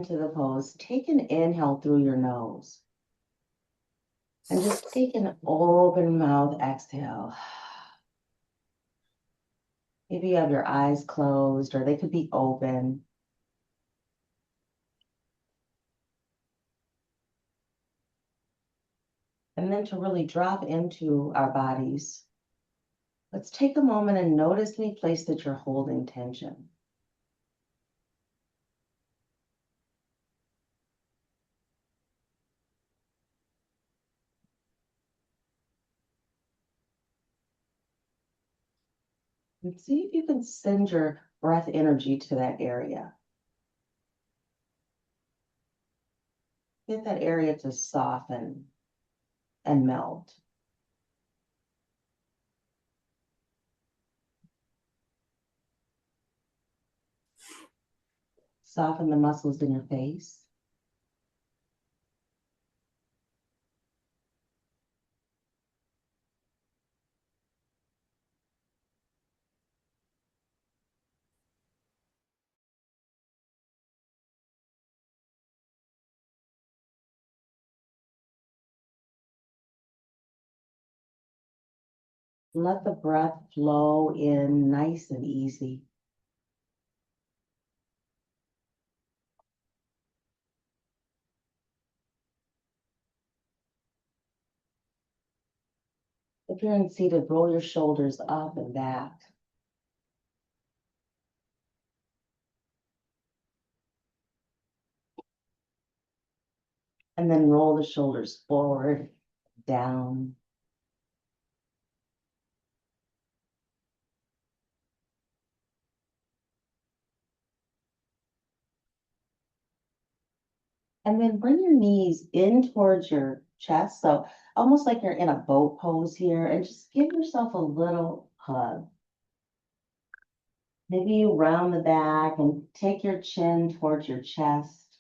into the pose, take an inhale through your nose. And just take an open mouth exhale. Maybe you have your eyes closed or they could be open. And then to really drop into our bodies, let's take a moment and notice any place that you're holding tension. And see if you can send your breath energy to that area. Get that area to soften and melt. Soften the muscles in your face. Let the breath flow in nice and easy. If you're in seated, roll your shoulders up and back. And then roll the shoulders forward, down. And then bring your knees in towards your chest. So almost like you're in a boat pose here, and just give yourself a little hug. Maybe you round the back and take your chin towards your chest.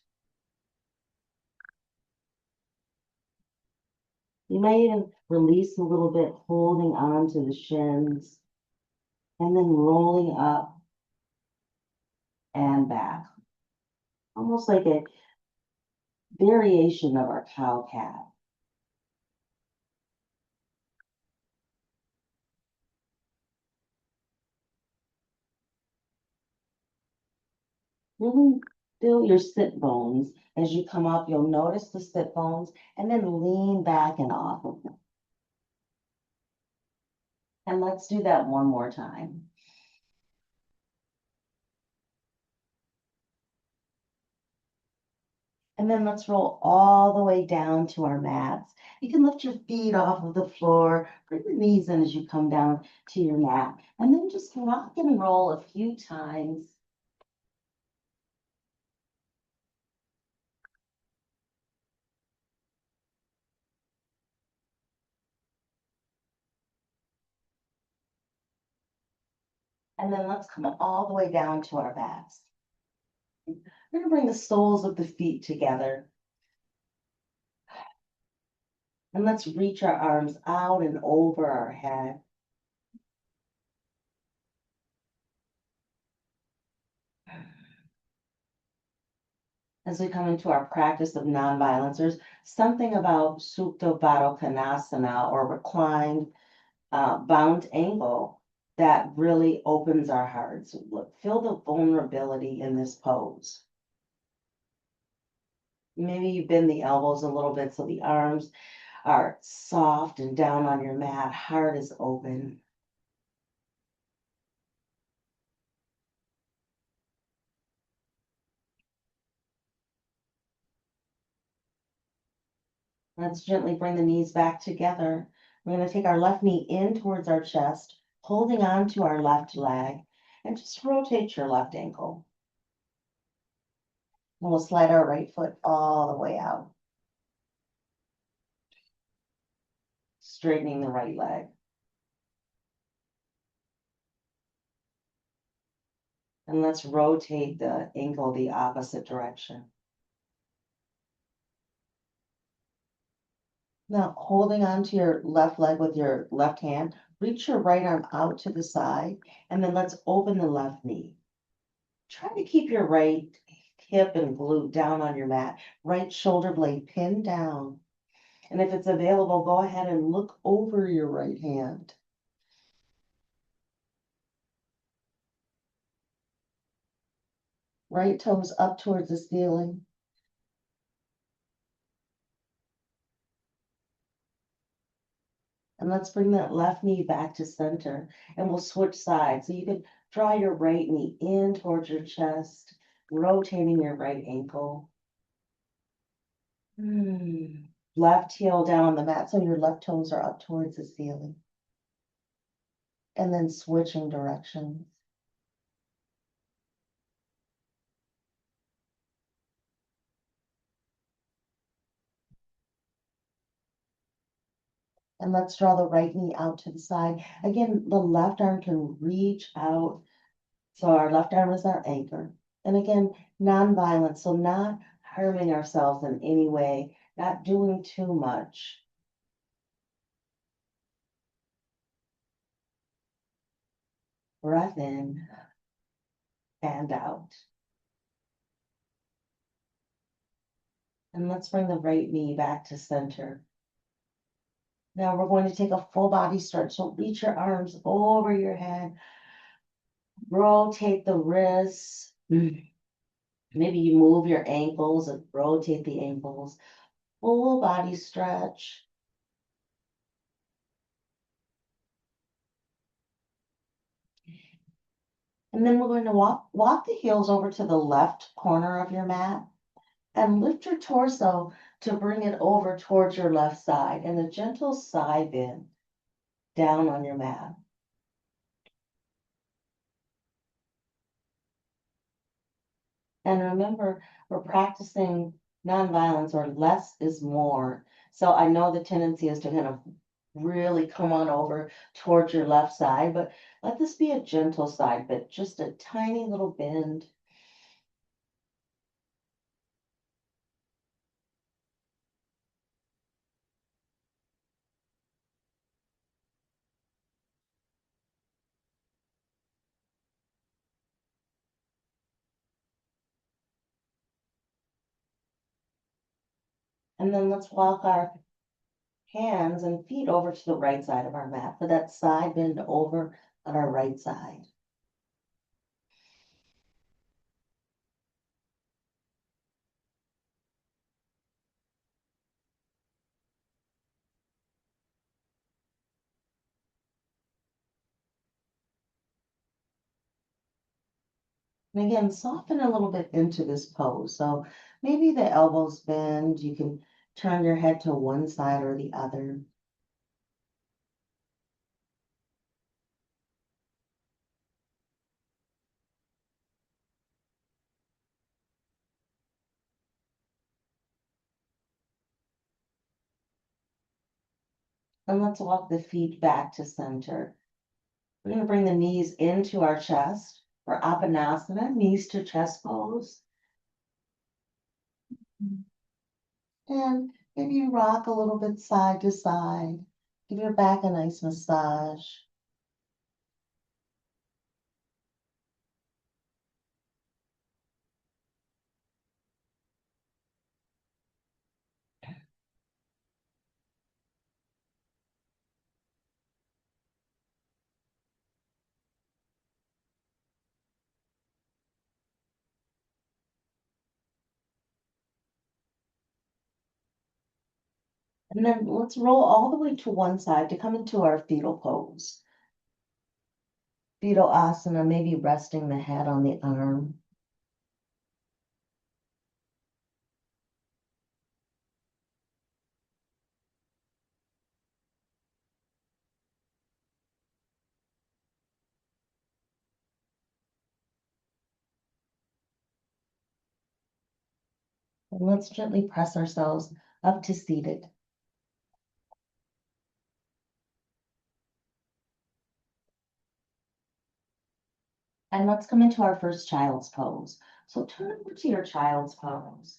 You might even release a little bit, holding on to the shins, and then rolling up and back. Almost like a variation of our cow cat. Really feel your sit bones. As you come up, you'll notice the sit bones and then lean back and off of them. And let's do that one more time. And then let's roll all the way down to our mats. You can lift your feet off of the floor, bring your knees in as you come down to your mat, and then just rock and roll a few times. And then let's come all the way down to our backs. We're going to bring the soles of the feet together. And let's reach our arms out and over our head. As we come into our practice of nonviolence, there's something about Supta Baddha Konasana, or reclined bound angle, that really opens our hearts. Look, feel the vulnerability in this pose. Maybe you bend the elbows a little bit so the arms are soft and down on your mat, heart is open. Let's gently bring the knees back together. We're going to take our left knee in towards our chest, holding on to our left leg, and just rotate your left ankle. And we'll slide our right foot all the way out, straightening the right leg. And let's rotate the ankle the opposite direction. Now, holding on to your left leg with your left hand, reach your right arm out to the side, and then let's open the left knee. Try to keep your right hip and glute down on your mat. Right shoulder blade pinned down. And if it's available, go ahead and look over your right hand. Right toes up towards the ceiling. And let's bring that left knee back to center, and we'll switch sides. So you can draw your right knee in towards your chest, rotating your right ankle. Left heel down on the mat so your left toes are up towards the ceiling. And then switching directions. And let's draw the right knee out to the side. Again, the left arm can reach out. So our left arm is our anchor. And again, non-violent, so not harming ourselves in any way, not doing too much. Breath in and out. And let's bring the right knee back to center. Now we're going to take a full body stretch. So reach your arms over your head. Rotate the wrists. Maybe you move your ankles and rotate the ankles. Full body stretch. And then we're going to walk the heels over to the left corner of your mat and lift your torso to bring it over towards your left side and a gentle side bend down on your mat. And remember, we're practicing nonviolence, or less is more. So I know the tendency is to kind of really come on over towards your left side, but let this be a gentle side bend, just a tiny little bend. And then let's walk our hands and feet over to the right side of our mat for that side bend over on our right side. And again, soften a little bit into this pose. So maybe the elbows bend, you can turn your head to one side or the other. And let's walk the feet back to center. We're going to bring the knees into our chest for Apanasana, knees to chest pose. And maybe you rock a little bit side to side. Give your back a nice massage. And then let's roll all the way to one side to come into our fetal pose. Fetal asana, maybe resting the head on the arm. And let's gently press ourselves up to seated. And let's come into our first child's pose. So turn over to your child's pose.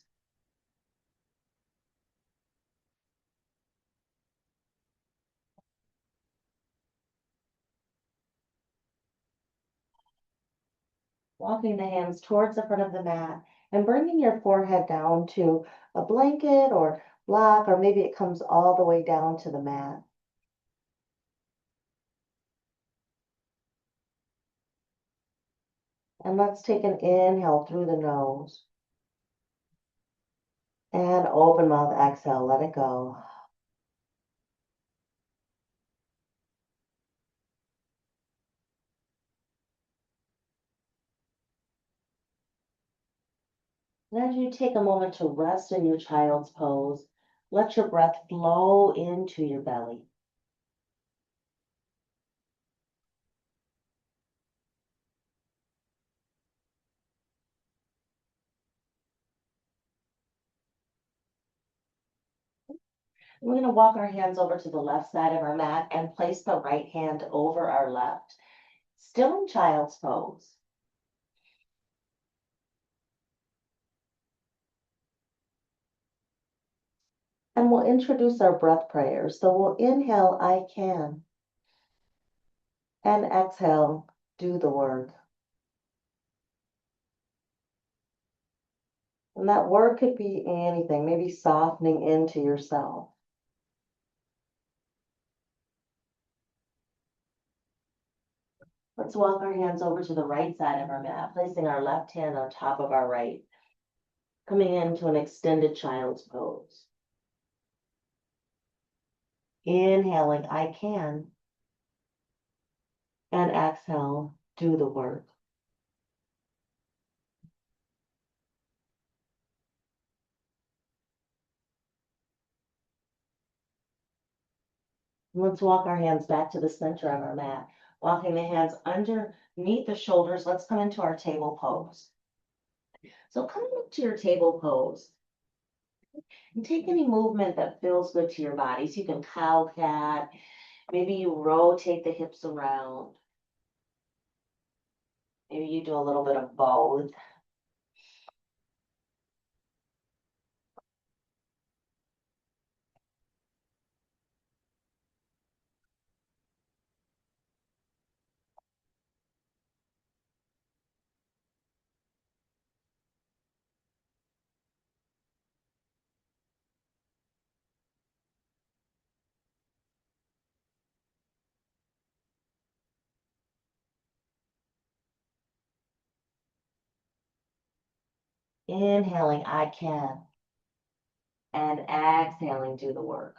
Walking the hands towards the front of the mat And bringing your forehead down to a blanket or block, or maybe it comes all the way down to the mat. And let's take an inhale through the nose. And open mouth, exhale, let it go. And as you take a moment to rest in your child's pose, let your breath flow into your belly. We're going to walk our hands over to the left side of our mat and place the right hand over our left, still in child's pose. And we'll introduce our breath prayers. So we'll inhale, I can. And exhale, do the work. And that word could be anything, maybe softening into yourself. Let's walk our hands over to the right side of our mat, placing our left hand on top of our right, coming into an extended child's pose. Inhaling, I can. And exhale, do the work. Let's walk our hands back to the center of our mat. Walking the hands underneath the shoulders, let's come into our table pose. So come up to your table pose and take any movement that feels good to your body. So you can cow cat, maybe you rotate the hips around. Maybe you do a little bit of both. Inhaling, I can. And exhaling, do the work.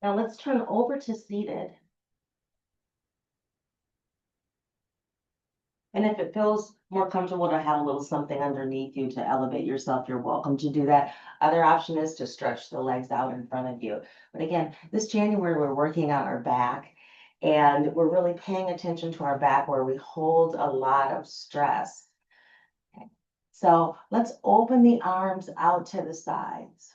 Now let's turn over to seated. And if it feels more comfortable to have a little something underneath you to elevate yourself, you're welcome to do that. Other option is to stretch the legs out in front of you. But again, this January, we're working on our back and we're really paying attention to our back where we hold a lot of stress. Okay. So let's open the arms out to the sides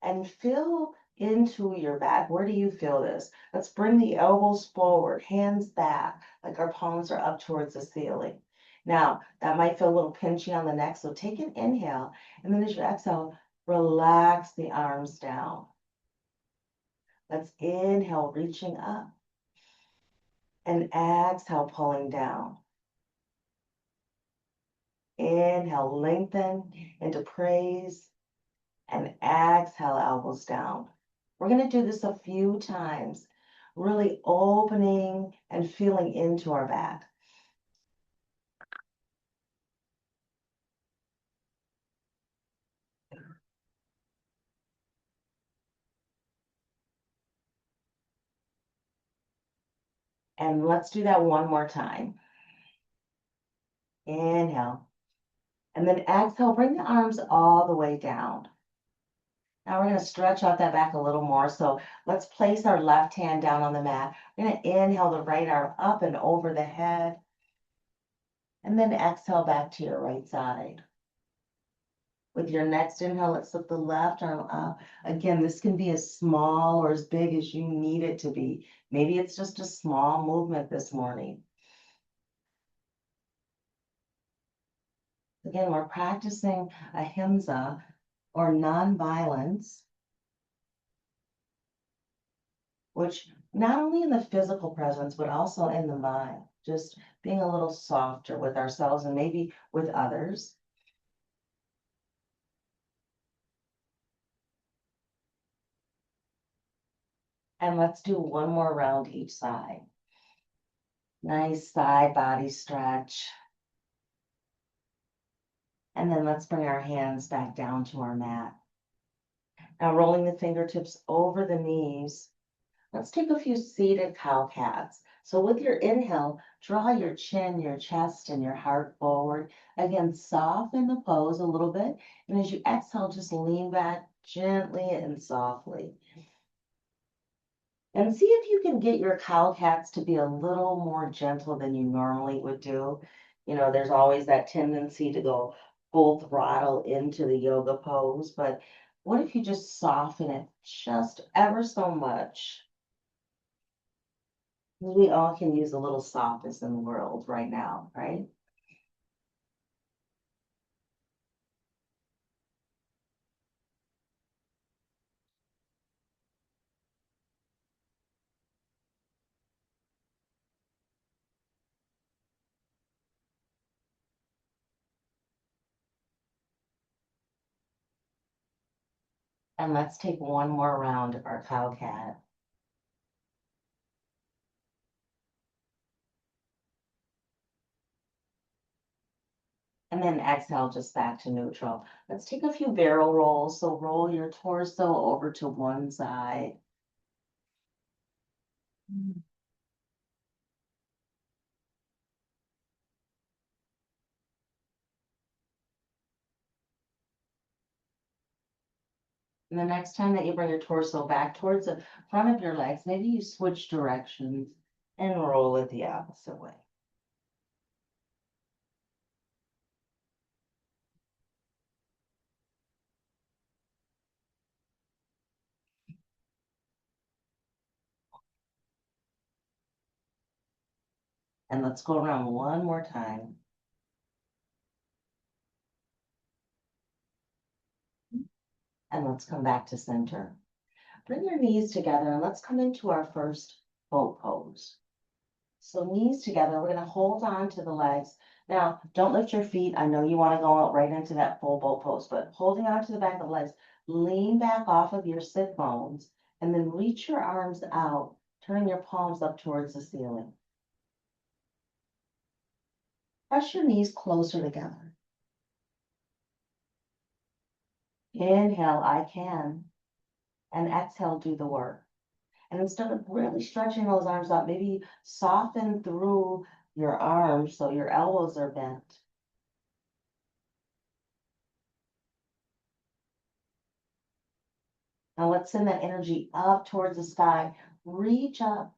and feel into your back. Where do you feel this? Let's bring the elbows forward, hands back, like our palms are up towards the ceiling. Now, that might feel a little pinchy on the neck, so take an inhale, and then as you exhale, relax the arms down. Let's inhale, reaching up, and exhale, pulling down. Inhale, lengthen into praise, and exhale, elbows down. We're going to do this a few times, really opening and feeling into our back. And let's do that one more time. Inhale. And then exhale, bring the arms all the way down. Now we're going to stretch out that back a little more. So let's place our left hand down on the mat. We're going to inhale the right arm up and over the head. And then exhale back to your right side. With your next inhale, let's lift the left arm up. Again, this can be as small or as big as you need it to be. Maybe it's just a small movement this morning. Again, we're practicing Ahimsa, or nonviolence, which not only in the physical presence, but also in the mind, just being a little softer with ourselves and maybe with others. And let's do one more round each side. Nice side body stretch. And then let's bring our hands back down to our mat. Now rolling the fingertips over the knees. Let's take a few seated cow cats. So with your inhale, draw your chin, your chest, and your heart forward. Again, soften the pose a little bit. And as you exhale, just lean back gently and softly. And see if you can get your cow cats to be a little more gentle than you normally would do. You know, there's always that tendency to go full throttle into the yoga pose, but what if you just soften it just ever so much? We all can use a little softness in the world right now, right? And let's take one more round of our cow cat. And then exhale just back to neutral. Let's take a few barrel rolls. So roll your torso over to one side. And the next time that you bring your torso back towards the front of your legs, maybe you switch directions and roll it the opposite way. And let's go around one more time. And let's come back to center. Bring your knees together and let's come into our first boat pose. So knees together, we're gonna hold on to the legs. Now, don't lift your feet. I know you wanna go out right into that full boat pose, but holding on to the back of the legs, lean back off of your sit bones and then reach your arms out, turning your palms up towards the ceiling. Press your knees closer together. Inhale, I can. And exhale, do the work. And instead of really stretching those arms out, maybe soften through your arms so your elbows are bent. Now let's send that energy up towards the sky. Reach up.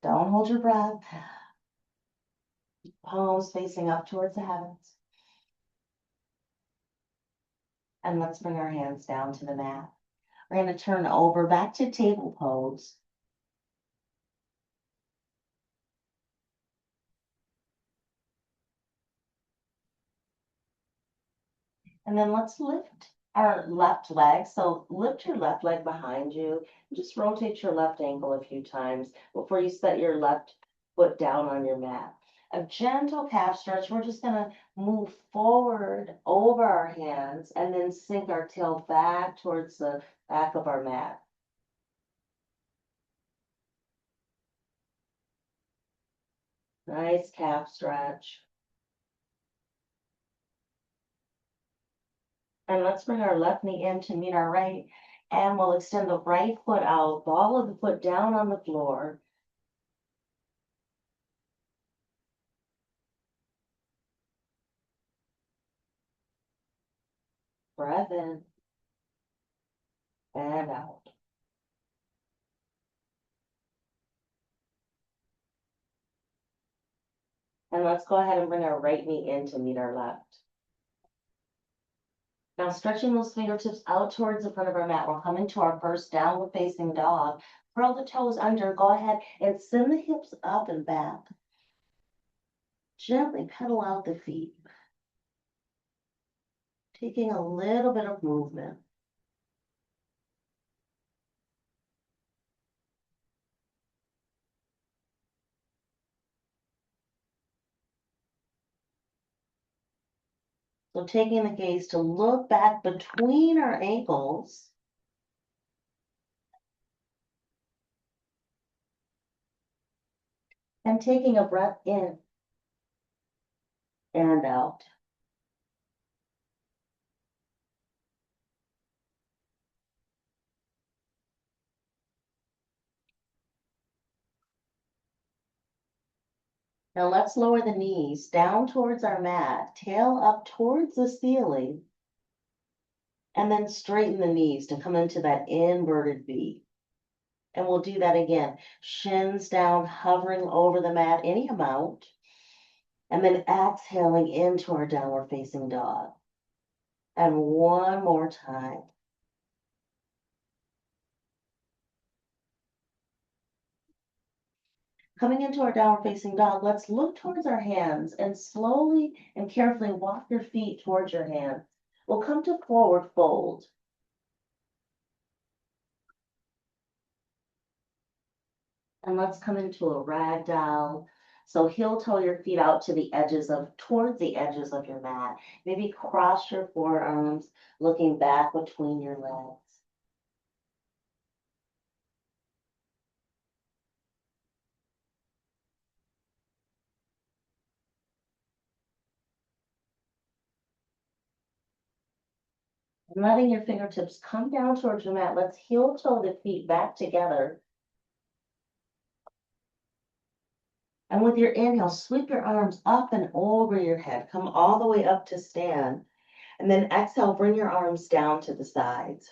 Don't hold your breath. Palms facing up towards the heavens. And let's bring our hands down to the mat. We're going to turn over back to table pose. And then let's lift our left leg. So lift your left leg behind you. Just rotate your left ankle a few times before you set your left foot down on your mat. A gentle calf stretch. We're just going to move forward over our hands and then sink our tail back towards the back of our mat. Nice calf stretch. And let's bring our left knee in to meet our right. And we'll extend the right foot out, ball of the foot down on the floor. Breath in and out. And let's go ahead and bring our right knee in to meet our left. Now stretching those fingertips out towards the front of our mat, we'll come into our first downward facing dog. Curl the toes under, go ahead and send the hips up and back. Gently pedal out the feet. Taking a little bit of movement. So taking the gaze to look back between our ankles. And taking a breath in and out. Now let's lower the knees down towards our mat, tail up towards the ceiling, and then straighten the knees to come into that inverted V. And we'll do that again. Shins down, hovering over the mat any amount, and then exhaling into our downward facing dog. And one more time. Coming into our downward facing dog, let's look towards our hands and slowly and carefully walk your feet towards your hands. We'll come to forward fold. And let's come into a ragdoll. So heel toe your feet out to the edges towards the edges of your mat. Maybe cross your forearms, looking back between your legs. And letting your fingertips come down towards your mat. Let's heel toe the feet back together. And with your inhale, sweep your arms up and over your head. Come all the way up to stand. And then exhale, bring your arms down to the sides.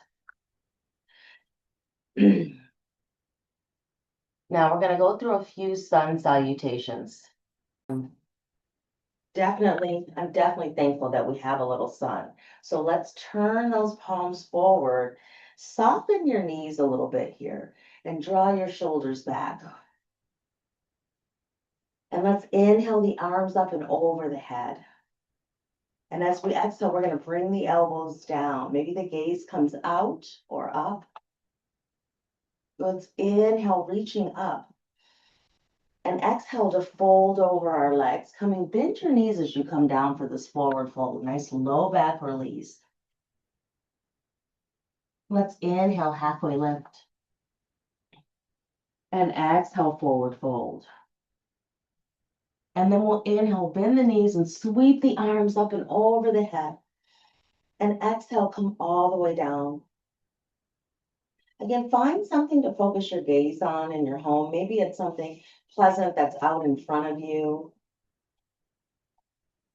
Now we're going to go through a few sun salutations. I'm definitely thankful that we have a little sun. So let's turn those palms forward. Soften your knees a little bit here and draw your shoulders back. And let's inhale the arms up and over the head. And as we exhale, we're going to bring the elbows down. Maybe the gaze comes out or up. Let's inhale, reaching up. And exhale to fold over our legs. Bend your knees as you come down for this forward fold. Nice low back release. Let's inhale, halfway lift. And exhale, forward fold. And then we'll inhale, bend the knees and sweep the arms up and over the head. And exhale, come all the way down. Again, find something to focus your gaze on in your home. Maybe it's something pleasant that's out in front of you.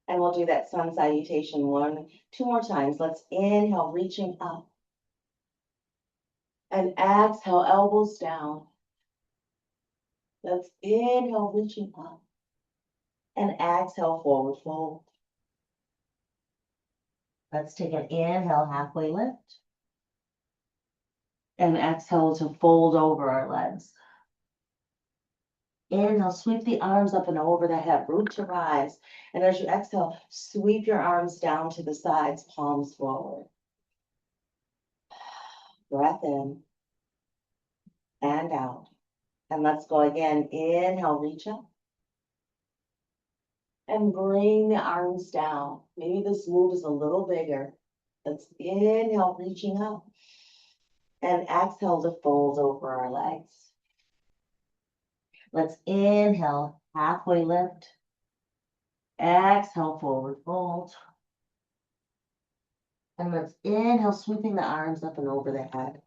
And we'll do that sun salutation two more times. Let's inhale, reaching up. And exhale, elbows down. Let's inhale, reaching up. And exhale, forward fold. Let's take an inhale, halfway lift. And exhale to fold over our legs. Inhale, sweep the arms up and over the head, root to rise. And as you exhale, sweep your arms down to the sides, palms forward. Breath in and out. And let's go again. Inhale, reach up. And bring the arms down. Maybe this move is a little bigger. Let's inhale, reaching up. And exhale to fold over our legs. Let's inhale, halfway lift. Exhale, forward fold. And let's inhale, sweeping the arms up and over the head.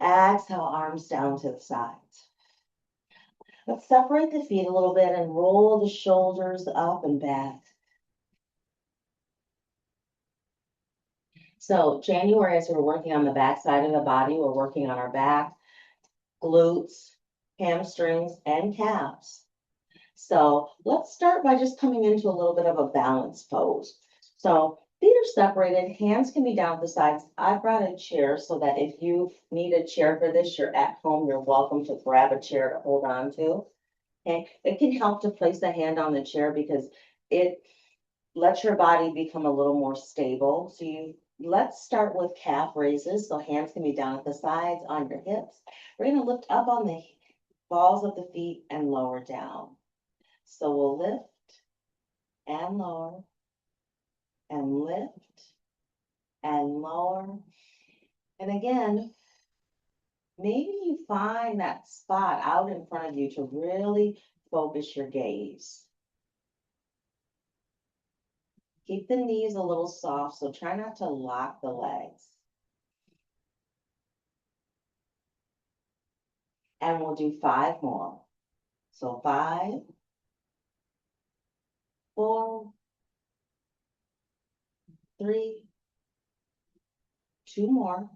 Exhale, arms down to the sides. Let's separate the feet a little bit and roll the shoulders up and back. So January, as we're working on the back side of the body, we're working on our back, glutes, hamstrings, and calves. So let's start by just coming into a little bit of a balance pose. So feet are separated, hands can be down at the sides. I've brought a chair so that if you need a chair for this, you're at home, you're welcome to grab a chair to hold on to. Okay, it can help to place a hand on the chair because it lets your body become a little more stable. So let's start with calf raises. So hands can be down at the sides on your hips. We're going to lift up on the balls of the feet and lower down. So we'll lift and lower and lift and lower. And again, maybe you find that spot out in front of you to really focus your gaze. Keep the knees a little soft, so try not to lock the legs. And we'll do 5 more. So 5, 4, 3, 2 more,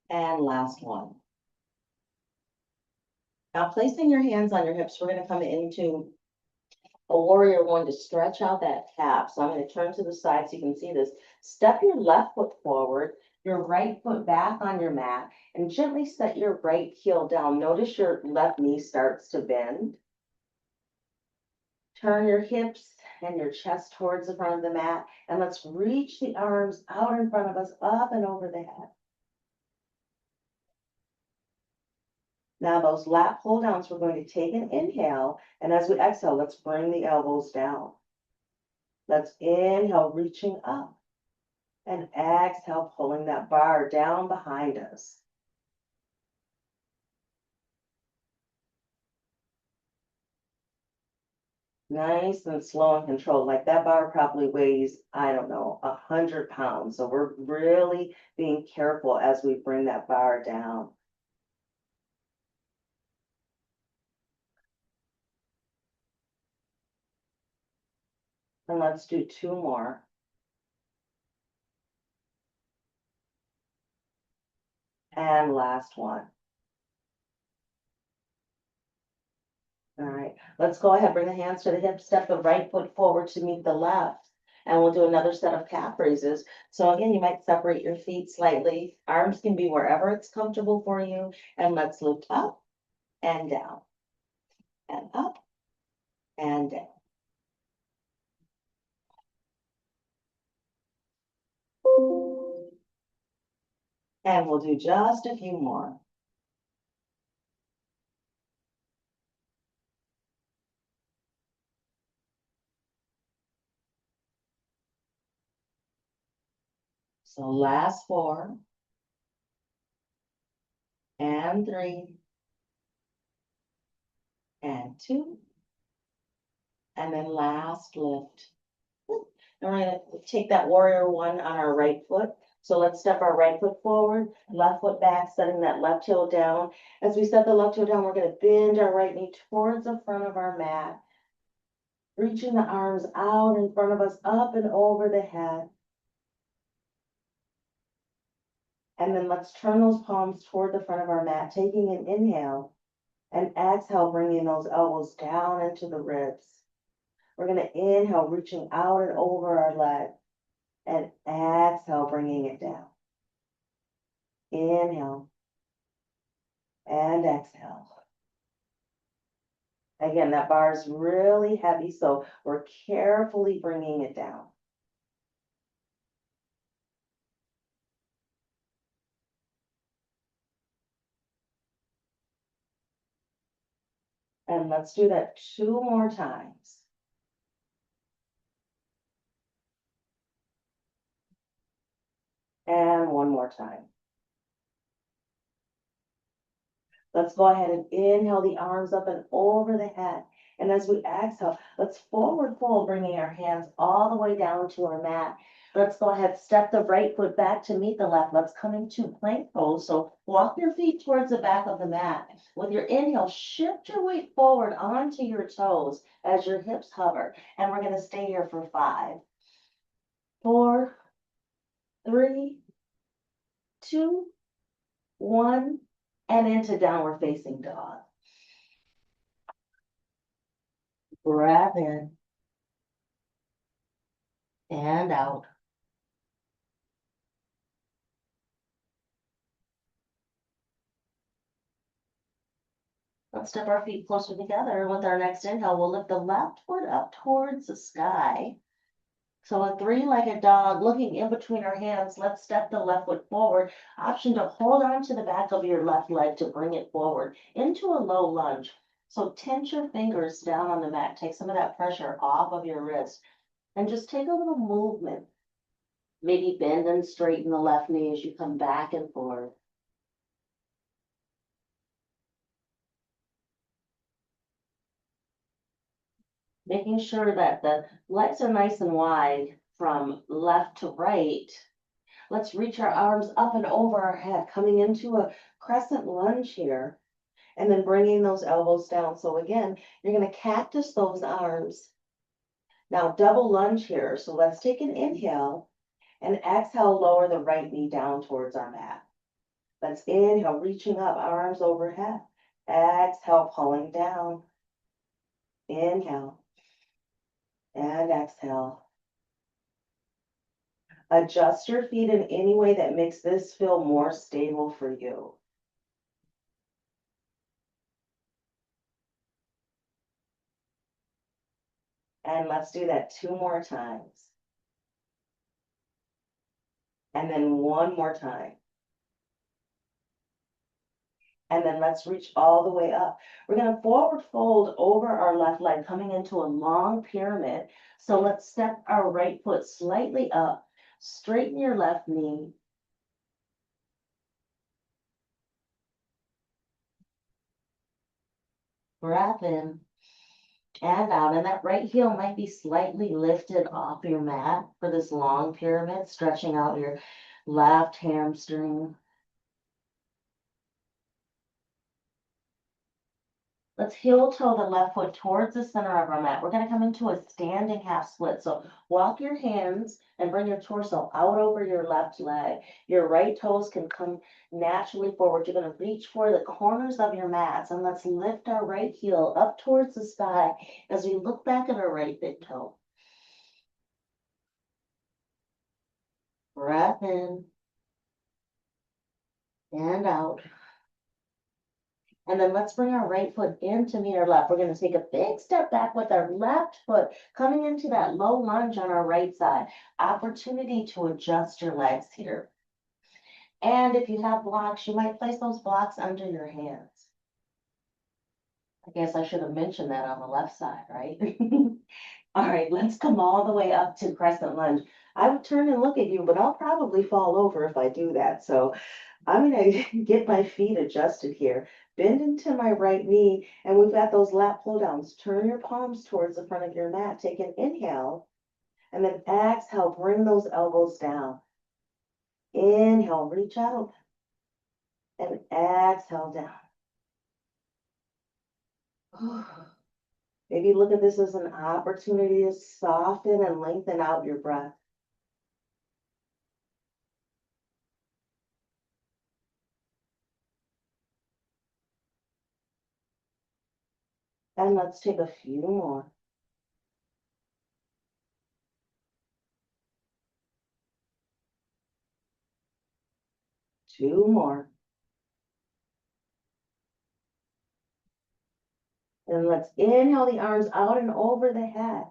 and last one. Now, placing your hands on your hips, we're going to come into a warrior one to stretch out that calf. So I'm going to turn to the side so you can see this. Step your left foot forward, your right foot back on your mat, and gently set your right heel down. Notice your left knee starts to bend. Turn your hips and your chest towards the front of the mat, and let's reach the arms out in front of us, up and over the head. Now those lat pull downs, we're going to take an inhale, and as we exhale, let's bring the elbows down. Let's inhale, reaching up, and exhale, pulling that bar down behind us. Nice and slow and controlled. Like that bar probably weighs, I don't know, 100 pounds. So we're really being careful as we bring that bar down. And let's do 2 more. And last one. All right, let's go ahead, bring the hands to the hips, step the right foot forward to meet the left. And we'll do another set of calf raises. So again, you might separate your feet slightly. Arms can be wherever it's comfortable for you. And let's lift up and down. And up and down. And we'll do just a few more. So last 4. And 3. And 2. And then last lift. And we're going to take that warrior one on our right foot. So let's step our right foot forward, left foot back, setting that left heel down. As we set the left heel down, we're going to bend our right knee towards the front of our mat, reaching the arms out in front of us, up and over the head. And then let's turn those palms toward the front of our mat, taking an inhale, and exhale, bringing those elbows down into the ribs. We're going to inhale, reaching out and over our leg, and exhale, bringing it down. Inhale and exhale. Again, that bar is really heavy, so we're carefully bringing it down. And let's do that 2 more times. And 1 more time. Let's go ahead and inhale the arms up and over the head. And as we exhale, let's forward fold, bringing our hands all the way down to our mat. Let's go ahead, step the right foot back to meet the left. Let's come into plank pose. So walk your feet towards the back of the mat. With your inhale, shift your weight forward onto your toes as your hips hover. And we're going to stay here for 5, 4, 3, 2, 1, and into downward facing dog. Breath in and out. Let's step our feet closer together. With our next inhale, we'll lift the left foot up towards the sky. So a 3-legged dog, looking in between our hands. Let's step the left foot forward. Option to hold on to the back of your left leg to bring it forward into a low lunge. So tense your fingers down on the mat. Take some of that pressure off of your wrist. And just take a little movement. Maybe bend and straighten the left knee as you come back and forth. Making sure that the legs are nice and wide from left to right. Let's reach our arms up and over our head, coming into a crescent lunge here, and then bringing those elbows down. So again, you're going to cactus those arms. Now double lunge here. So let's take an inhale and exhale, lower the right knee down towards our mat. Let's inhale, reaching up, arms overhead. Exhale, pulling down. Inhale and exhale. Adjust your feet in any way that makes this feel more stable for you. And let's do that 2 more times. And then 1 more time. And then let's reach all the way up. We're going to forward fold over our left leg, coming into a long pyramid. So let's step our right foot slightly up, straighten your left knee. Breath in and out. And that right heel might be slightly lifted off your mat for this long pyramid, stretching out your left hamstring. Let's heel toe the left foot towards the center of our mat. We're going to come into a standing half split. So walk your hands and bring your torso out over your left leg. Your right toes can come naturally forward. You're going to reach for the corners of your mats, and let's lift our right heel up towards the sky as we look back at our right big toe. Breath in and out. And then let's bring our right foot in to meet our left. We're going to take a big step back with our left foot coming into that low lunge on our right side. Opportunity to adjust your legs here. And if you have blocks, you might place those blocks under your hands. I guess I should have mentioned that on the left side, right? All right, let's come all the way up to crescent lunge. I would turn and look at you, but I'll probably fall over if I do that. So I'm going to get my feet adjusted here. Bend into my right knee, and we've got those lat pull downs. Turn your palms towards the front of your mat. Take an inhale, and then exhale, bring those elbows down. Inhale, reach out, and exhale down. Maybe look at this as an opportunity to soften and lengthen out your breath. And let's take a few more. Two more. And let's inhale the arms out and over the head.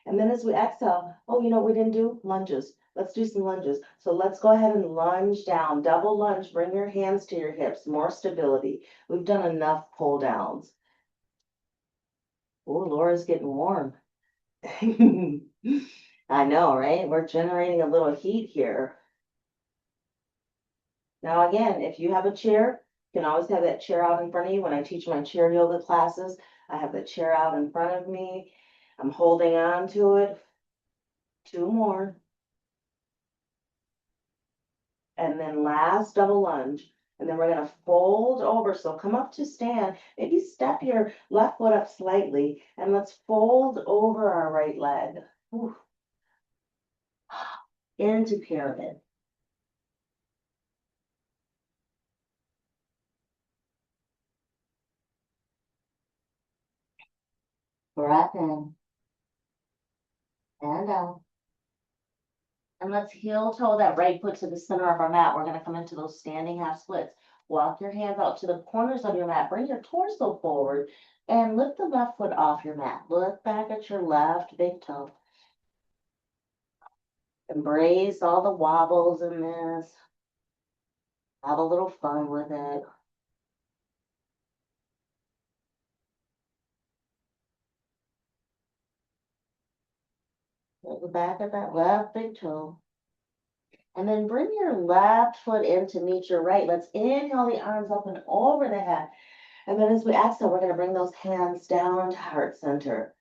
And then as we exhale, oh, you know what we didn't do? Lunges. Let's do some lunges. So let's go ahead and lunge down. Double lunge. Bring your hands to your hips. More stability. We've done enough pull downs. Oh, Laura's getting warm. I know, right? We're generating a little heat here. Now, again, if you have a chair, you can always have that chair out in front of you. When I teach my chair yoga classes, I have the chair out in front of me. I'm holding on to it. Two more. And then last double lunge. And then we're going to fold over. So come up to stand. Maybe step your left foot up slightly. And let's fold over our right leg. Ooh. Into pyramid. Breath in and out. And let's heel toe that right foot to the center of our mat. We're going to come into those standing half splits. Walk your hands out to the corners of your mat. Bring your torso forward and lift the left foot off your mat. Look back at your left big toe. Embrace all the wobbles in this. Have a little fun with it. At the back of that left big toe. And then bring your left foot in to meet your right. Let's inhale the arms up and over the head. And then as we exhale, we're going to bring those hands down to heart center.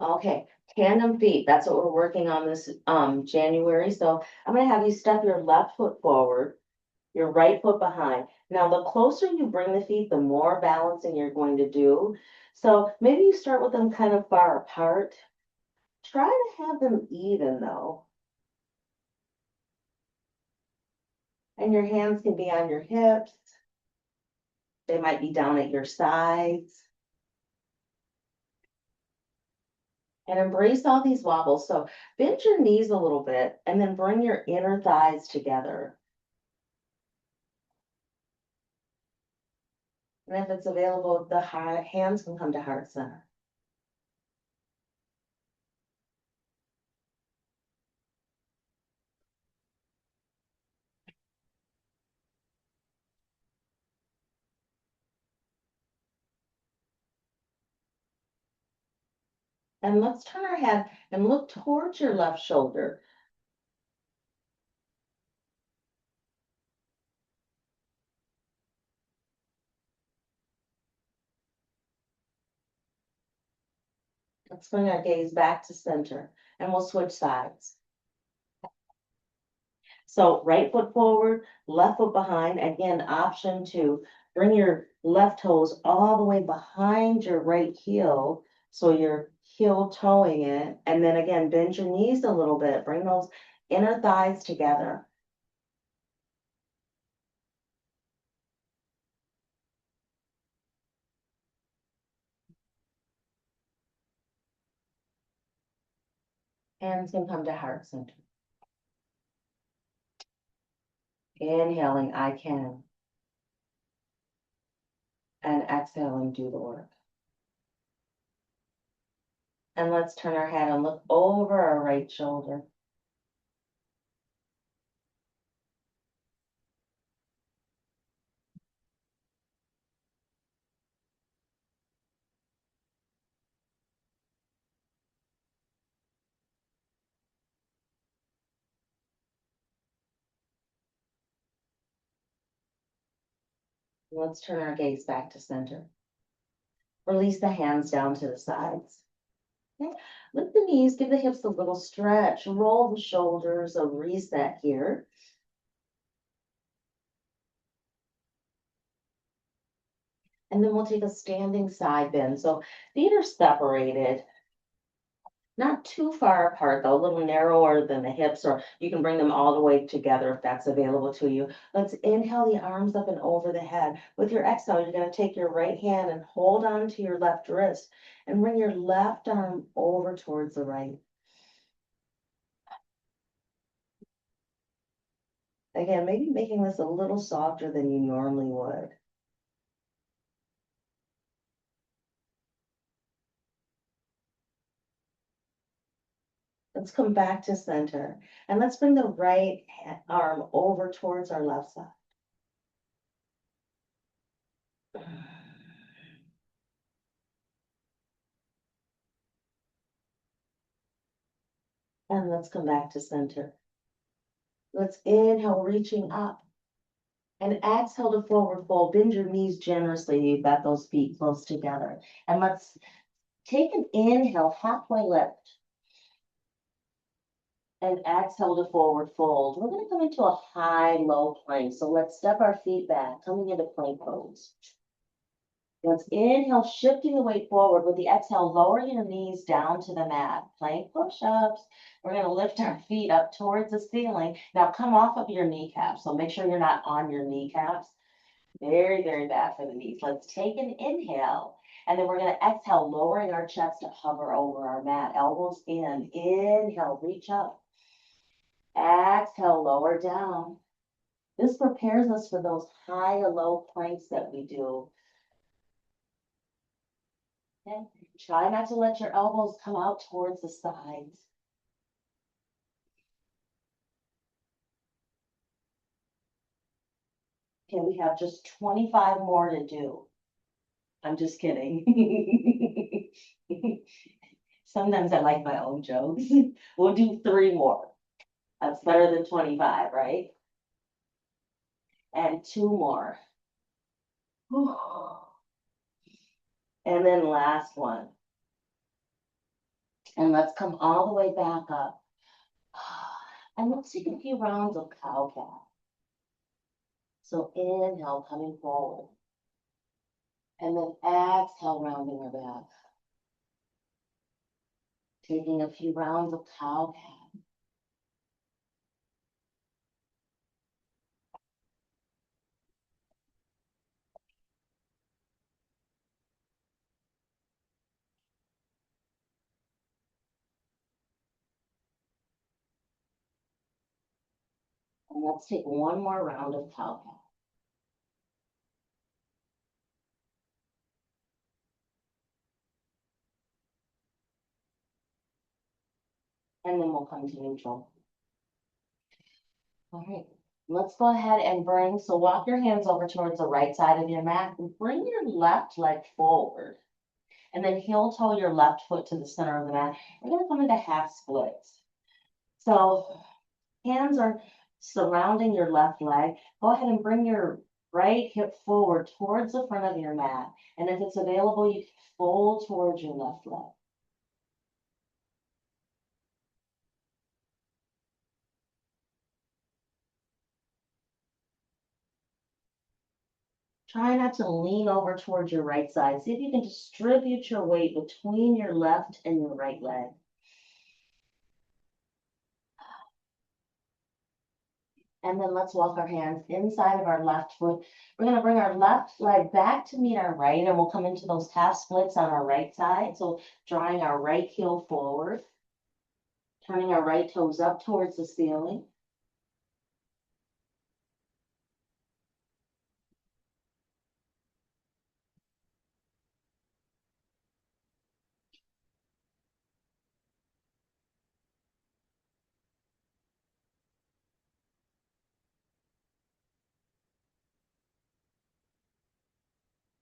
Okay, tandem feet. That's what we're working on this January. So I'm going to have you step your left foot forward, your right foot behind. Now, the closer you bring the feet, the more balancing you're going to do. So maybe you start with them kind of far apart. Try to have them even though. And your hands can be on your hips. They might be down at your sides. And embrace all these wobbles. So bend your knees a little bit and then bring your inner thighs together. And if it's available, the hands can come to heart center. And let's turn our head and look towards your left shoulder. Let's bring our gaze back to center and we'll switch sides. So right foot forward, left foot behind. Again, option to bring your left toes all the way behind your right heel. So you're heel toeing it. And then again, bend your knees a little bit. Bring those inner thighs together. Hands can come to heart center. Inhaling, I can. And exhaling, do the work. And let's turn our head and look over our right shoulder. Let's turn our gaze back to center. Release the hands down to the sides. Okay. Lift the knees, give the hips a little stretch, roll the shoulders, a reset here. And then we'll take a standing side bend. So feet are separated, not too far apart though, a little narrower than the hips, or you can bring them all the way together if that's available to you. Let's inhale the arms up and over the head. With your exhale, you're going to take your right hand and hold on to your left wrist and bring your left arm over towards the right. Again, maybe making this a little softer than you normally would. Let's come back to center and let's bring the right arm over towards our left side. And let's come back to center. Let's inhale, reaching up. And exhale to forward fold. Bend your knees generously. You've got those feet close together. And let's take an inhale, halfway lift. And exhale to forward fold. We're going to come into a high-low plank. So let's step our feet back, coming into plank pose. Let's inhale, shifting the weight forward. With the exhale, lower your knees down to the mat. Plank push-ups. We're going to lift our feet up towards the ceiling. Now come off of your kneecaps. So make sure you're not on your kneecaps. Very, very bad for the knees. Let's take an inhale. And then we're going to exhale, lowering our chest to hover over our mat. Elbows in. Inhale, reach up. Exhale, lower down. This prepares us for those high or low planks that we do. Okay. Try not to let your elbows come out towards the sides. Okay, we have just 25 more to do. I'm just kidding. Sometimes I like my own jokes. We'll do 3 more. That's better than 25, right? And 2 more. And then last one. And let's come all the way back up. And let's take a few rounds of cow-cat. So inhale, coming forward. And then exhale, rounding our back. Taking a few rounds of cow-cat. And let's take one more round of cow-cat. And then we'll come to neutral. All right, let's go ahead and bring, so walk your hands over towards the right side of your mat and bring your left leg forward. And then heel toe your left foot to the center of the mat. We're gonna come into half splits. So hands are surrounding your left leg. Go ahead and bring your right hip forward towards the front of your mat. And if it's available, you can fold towards your left leg. Try not to lean over towards your right side. See if you can distribute your weight between your left and your right leg. And then let's walk our hands inside of our left foot. We're going to bring our left leg back to meet our right, and we'll come into those half splits on our right side. So drawing our right heel forward, turning our right toes up towards the ceiling.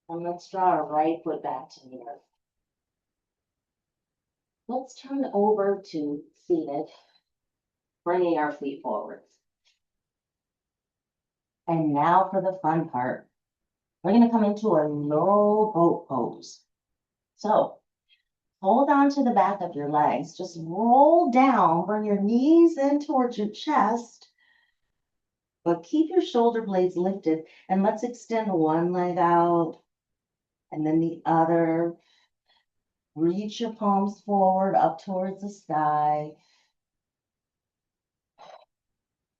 And let's draw our right foot back to the earth. Let's turn over to seated, bringing our feet forward. And now for the fun part. We're going to come into a low boat pose. So hold on to the back of your legs. Just roll down, bring your knees in towards your chest, but keep your shoulder blades lifted. And let's extend one leg out and then the other. Reach your palms forward up towards the sky.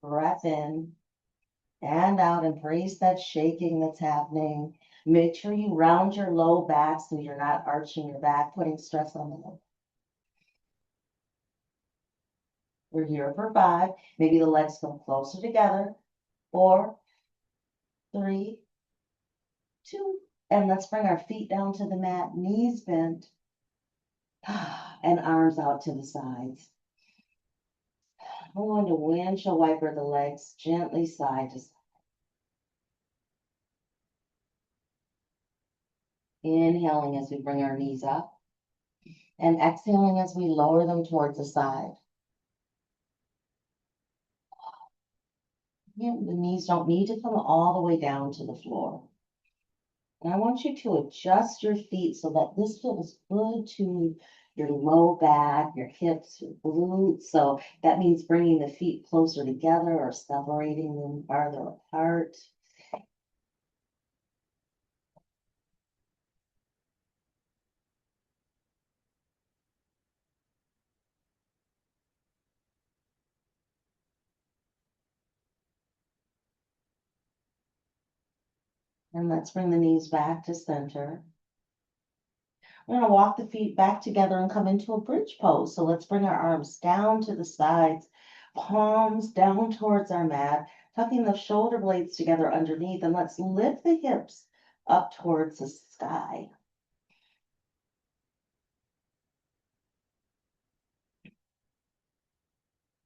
Breath in and out. Embrace that shaking that's happening. Make sure you round your low back so you're not arching your back, putting stress on the low. We're here for 5. Maybe the legs come closer together. 4, 3, 2. And let's bring our feet down to the mat, knees bent, and arms out to the sides. We're going to windshield wiper the legs gently side to side. Inhaling as we bring our knees up, and exhaling as we lower them towards the side. The knees don't need to come all the way down to the floor. And I want you to adjust your feet so that this feels good to your low back, your hips, your glutes. So that means bringing the feet closer together or separating them farther apart. And let's bring the knees back to center. We're going to walk the feet back together and come into a bridge pose. So let's bring our arms down to the sides, palms down towards our mat, tucking the shoulder blades together underneath, and let's lift the hips up towards the sky.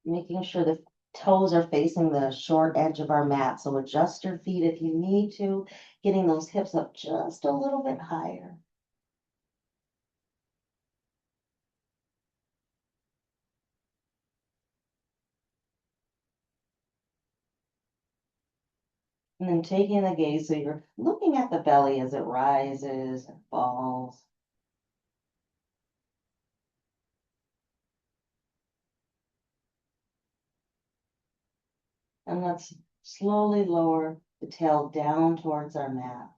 Making sure the toes are facing the short edge of our mat. So adjust your feet if you need to, getting those hips up just a little bit higher. And then taking the gaze, so you're looking at the belly as it rises and falls. And let's slowly lower the tail down towards our mat.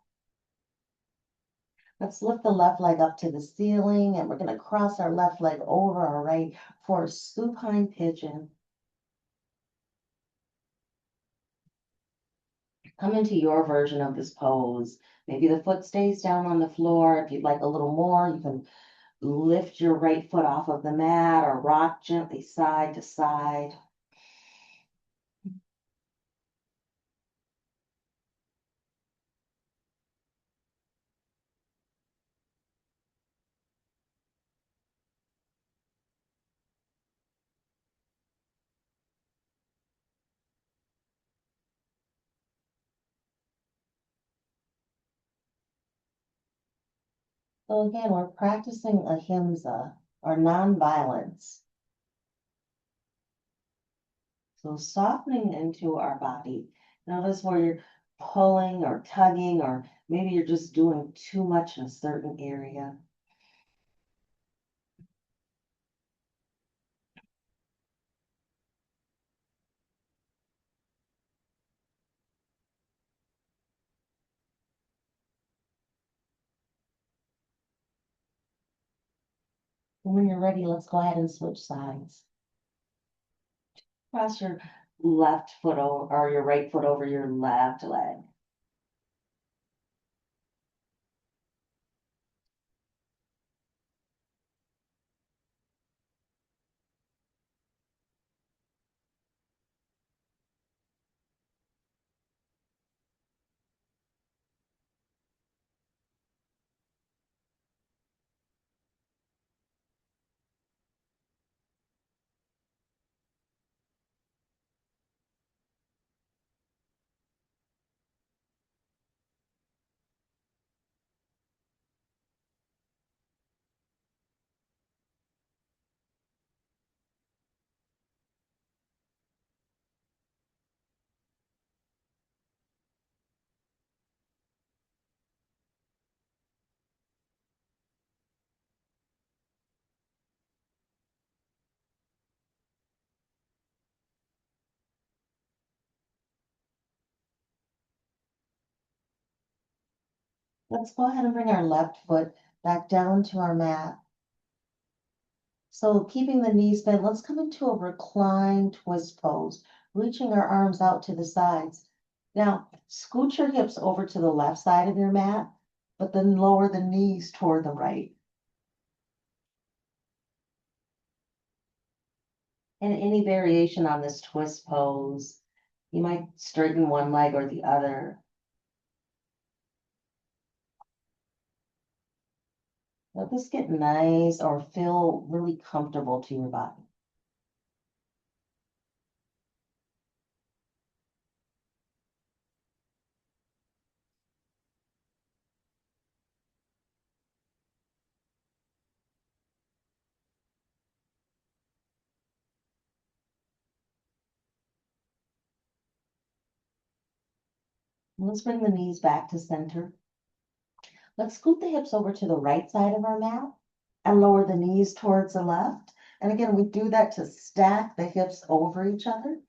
Let's lift the left leg up to the ceiling, and we're going to cross our left leg over our right for a supine pigeon. Come into your version of this pose. Maybe the foot stays down on the floor. If you'd like a little more, you can lift your right foot off of the mat or rock gently side to side. So again, we're practicing Ahimsa or nonviolence. So softening into our body. Notice where you're pulling or tugging, or maybe you're just doing too much in a certain area. And when you're ready, let's go ahead and switch sides. Cross your left foot over, or your right foot over your left leg. Let's go ahead and bring our left foot back down to our mat. So keeping the knees bent, let's come into a reclined twist pose, reaching our arms out to the sides. Now, scoot your hips over to the left side of your mat, but then lower the knees toward the right. And any variation on this twist pose, you might straighten one leg or the other. Let this get nice or feel really comfortable to your body. Let's bring the knees back to center. Let's scoot the hips over to the right side of our mat and lower the knees towards the left. And again, we do that to stack the hips over each other.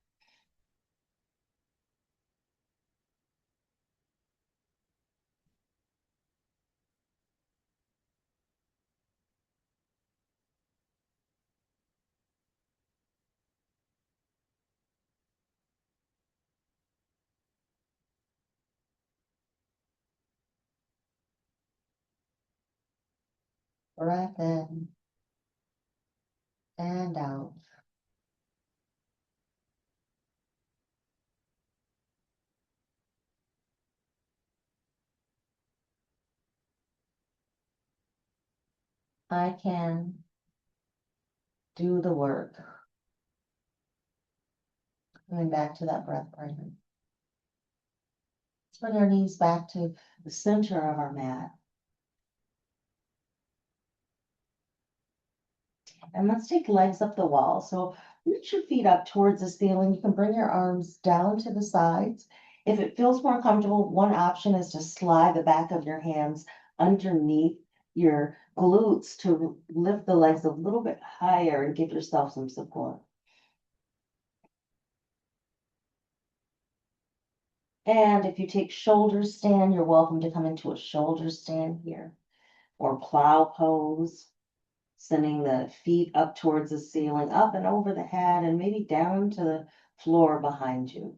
Breath in and out. I can do the work. Coming back to that breath breathing. Let's bring our knees back to the center of our mat. And let's take legs up the wall. So reach your feet up towards the ceiling. You can bring your arms down to the sides. If it feels more comfortable, one option is to slide the back of your hands underneath your glutes to lift the legs a little bit higher and give yourself some support. And if you take shoulder stand, you're welcome to come into a shoulder stand here, or plow pose, sending the feet up towards the ceiling, up and over the head, and maybe down to the floor behind you.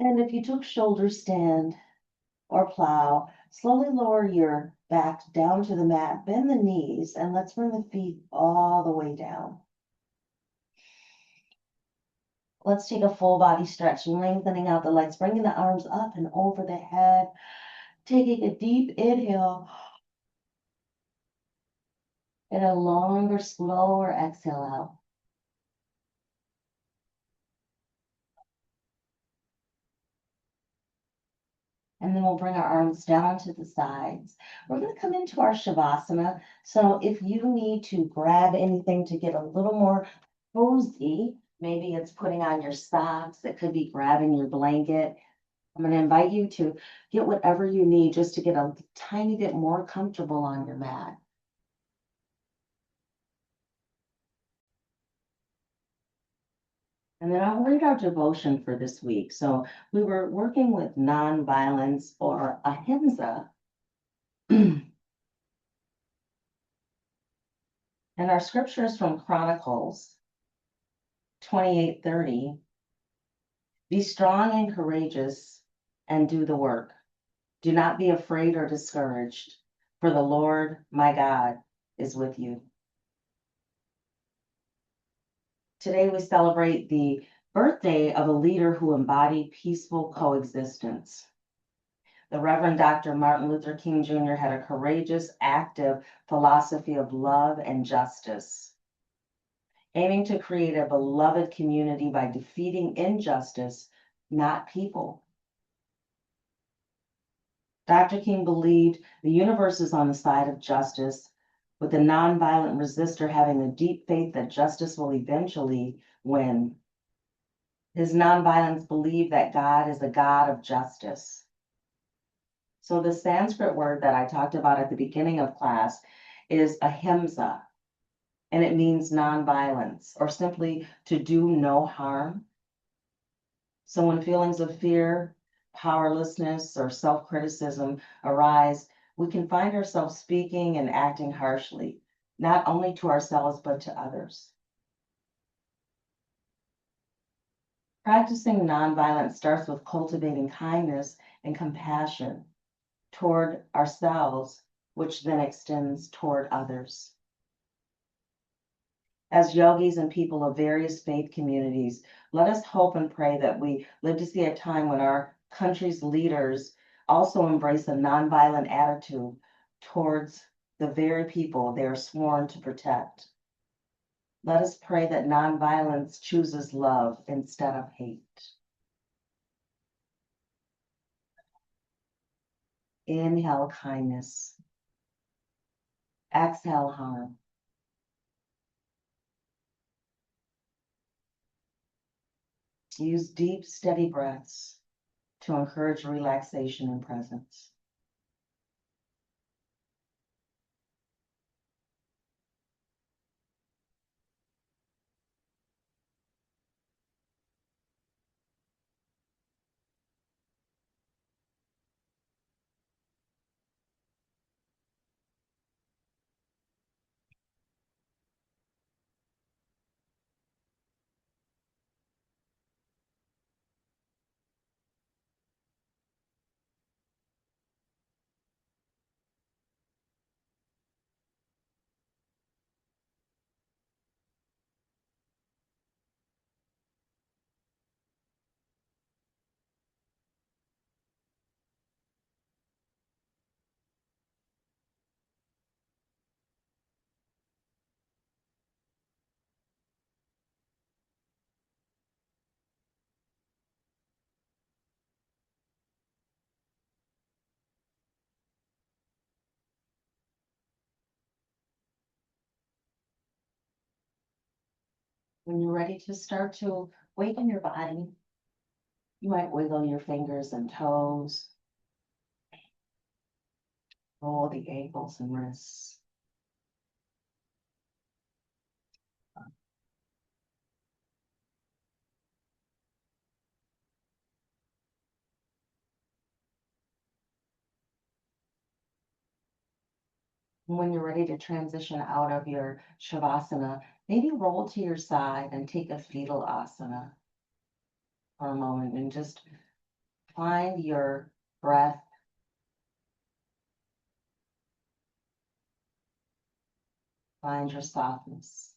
And if you took shoulder stand or plow, slowly lower your back down to the mat, bend the knees, and let's bring the feet all the way down. Let's take a full body stretch, lengthening out the legs, bringing the arms up and over the head, taking a deep inhale and a longer, slower exhale out. And then we'll bring our arms down to the sides. We're going to come into our Shavasana. So if you need to grab anything to get a little more cozy, maybe it's putting on your socks, it could be grabbing your blanket. I'm going to invite you to get whatever you need just to get a tiny bit more comfortable on your mat. And then I'll read our devotion for this week. So we were working with nonviolence, or Ahimsa. And our scripture is from Chronicles 28:30. Be strong and courageous and do the work. Do not be afraid or discouraged, for the Lord my God is with you. Today we celebrate the birthday of a leader who embodied peaceful coexistence. The Reverend Dr. Martin Luther King Jr. had a courageous, active philosophy of love and justice, aiming to create a beloved community by defeating injustice, not people. Dr. King believed the universe is on the side of justice, with the nonviolent resistor having the deep faith that justice will eventually win. His nonviolence believed that God is a God of justice. So the Sanskrit word that I talked about at the beginning of class is ahimsa, and it means nonviolence, or simply to do no harm. So when feelings of fear, powerlessness, or self-criticism arise, we can find ourselves speaking and acting harshly, not only to ourselves, but to others. Practicing nonviolence starts with cultivating kindness and compassion toward ourselves, which then extends toward others. As yogis and people of various faith communities, let us hope and pray that we live to see a time when our country's leaders also embrace a nonviolent attitude towards the very people they are sworn to protect. Let us pray that nonviolence chooses love instead of hate. Inhale kindness. Exhale harm. Use deep, steady breaths to encourage relaxation and presence. When you're ready to start to waken your body, you might wiggle your fingers and toes, roll the ankles and wrists. And when you're ready to transition out of your Shavasana, maybe roll to your side and take a fetal asana for a moment and just find your breath, find your softness.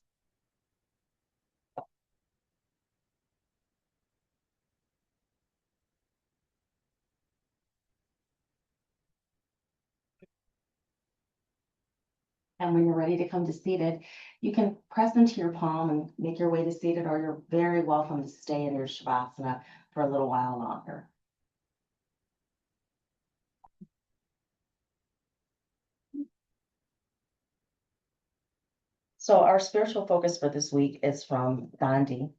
And when you're ready to come to seated, you can press into your palm and make your way to seated, or you're very welcome to stay in your Shavasana for a little while longer. So our spiritual focus for this week is from Gandhi.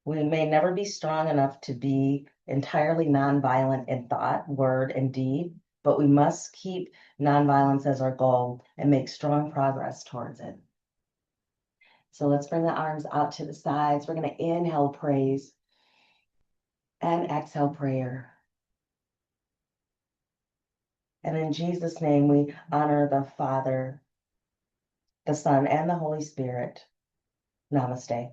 We may never be strong enough to be entirely nonviolent in thought, word, and deed, but we must keep nonviolence as our goal and make strong progress towards it. So let's bring the arms out to the sides. We're going to inhale praise and exhale prayer. And in Jesus' name, we honor the Father, the Son, and the Holy Spirit. Namaste.